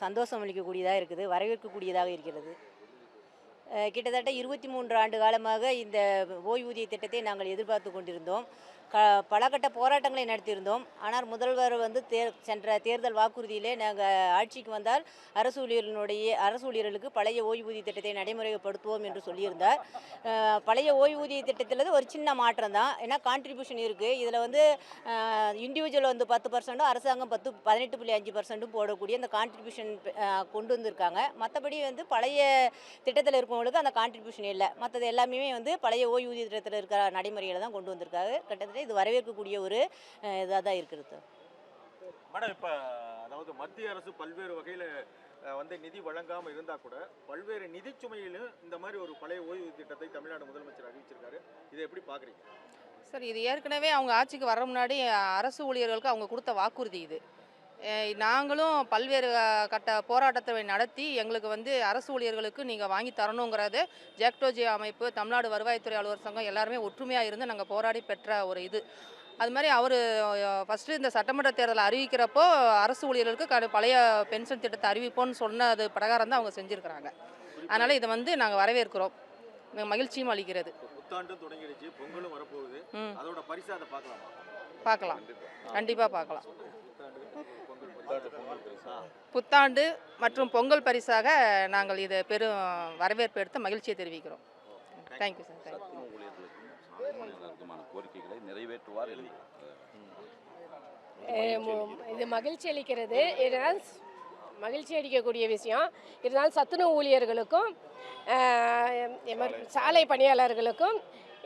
சந்தோஷம் அளிக்கக்கூடியதாக இருக்குது, வரவேற்கக்கூடியதாக இருக்கிறது. கிட்டத்தட்ட 23 ஆண்டு காலமாக இந்த ஓய்வூதிய திட்டத்தை நாங்கள் எதிர்பார்த்து கொண்டிருந்தோம். பல கட்ட போராட்டங்களை நடத்தியிருந்தோம். ஆனால் முதல்வர் வந்து சென்ற தேர்தல் வாக்குறுதியிலே நாங்கள் ஆட்சிக்கு வந்தால் அரசு ஊழியர்களுக்கு பழைய ஓய்வூதிய திட்டத்தை நடைமுறைப்படுத்துவோம் என்று சொல்லியிருந்தார். பழைய ஓய்வூதிய திட்டத்தில் ஒரு சின்ன மாற்றம் தான். ஏன்னா கான்ட்ரிபியூஷன் இருக்குது. இதில் வந்து இண்டிவிஜுவல் வந்து 10%, அரசாங்கம் 18.5% போடக்கூடிய அந்த கான்ட்ரிபியூஷன் கொண்டு வந்திருக்காங்க. மற்றபடி வந்து பழைய திட்டத்தில் இருக்கவங்களுக்கு அந்த கான்ட்ரிபியூஷன் இல்லை. மற்றது எல்லாமே வந்து பழைய ஓய்வூதிய திட்டத்தில் இருக்கிற நடைமுறைகளை தான் கொண்டு வந்திருக்காங்க. கிட்டத்தட்ட இது வரவேற்கக்கூடிய ஒரு இதாக தான் இருக்கிறது. மேடம், இப்போ அதாவது மத்திய அரசு பல்வேறு வகையில் வந்து நிதி வழங்காமல் இருந்தால் கூட பல்வேறு நிதி சுமையிலும் இந்த மாதிரி ஒரு பழைய ஓய்வு திட்டத்தை தமிழ்நாடு முதலமைச்சர் அறிவிச்சிருக்காரு. இதை எப்படி பார்க்குறீங்க? சார், இது ஏற்கனவே அவங்க ஆட்சிக்கு வர முன்னாடி அரசு ஊழியர்களுக்கு அவங்க கொடுத்த வாக்குறுதி இது. நாங்களும் பல்வேறு கட்ட போராட்டத்தை நடத்தி எங்களுக்கு வந்து அரசு ஊழியர்களுக்கு நீங்கள் வாங்கி தரணுங்கிறது ஜெக்டோஜி அமைப்பு, தமிழ்நாடு வருவாய்த்துறை அலுவலர் சங்கம் எல்லாருமே ஒற்றுமையாக இருந்து நாங்கள் போராடி பெற்ற ஒரு இது. அது மாதிரி அவர் ஃபஸ்ட்டு இந்த சட்டமன்ற தேர்தலை அறிவிக்கிறப்போ அரசு ஊழியர்களுக்கு பழைய பென்ஷன் திட்டத்தை அறிவிப்போன்னு சொன்னது பிரகாரம் தான் அவங்க செஞ்சுருக்கிறாங்க. அதனால் இதை வந்து நாங்கள் வரவேற்கிறோம், மகிழ்ச்சியும் அளிக்கிறது. புத்தாண்டும் தொடங்கிடுச்சு, பொங்கலும் வரப்போகுது. அதோட பரிசு அதை பார்க்கலாம், கண்டிப்பாக பார்க்கலாம். புத்தாண்டு மற்றும் பொங்கல் பரிசாக நாங்கள் இதை பெரும் வரவேற்பு எடுத்து மகிழ்ச்சியை தெரிவிக்கிறோம். Thank you sir. கோரிக்கைகளை நிறைவேற்றுவார். இது மகிழ்ச்சி அளிக்கிறது. இதனால் மகிழ்ச்சி அளிக்கக்கூடிய விஷயம். இதனால் சத்துணவு ஊழியர்களுக்கும் சாலை பணியாளர்களுக்கும்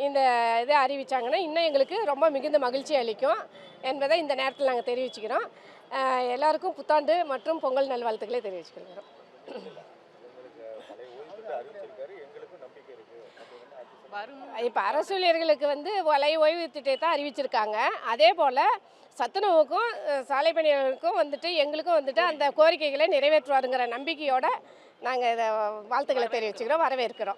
இந்த இதை அறிவித்தாங்கன்னா இன்னும் எங்களுக்கு ரொம்ப மிகுந்த மகிழ்ச்சி அளிக்கும் என்பதை இந்த நேரத்தில் நாங்கள் தெரிவிச்சுக்கிறோம். எல்லாருக்கும் புத்தாண்டு மற்றும் பொங்கல் நல்வாழ்த்துக்களை தெரிவிச்சுக்கிறோம். இப்போ அரசு ஊழியர்களுக்கு வந்து பழைய ஓய்வு திட்டத்தை அறிவிச்சிருக்காங்க. அதே போல் சத்துணவுக்கும் சாலை பணியாளர்களுக்கும் வந்துட்டு எங்களுக்கும் வந்துட்டு அந்த கோரிக்கைகளை நிறைவேற்றுவாருங்கிற நம்பிக்கையோடு நாங்கள் இதை வாழ்த்துக்களை தெரிவிச்சுக்கிறோம், வரவேற்கிறோம்.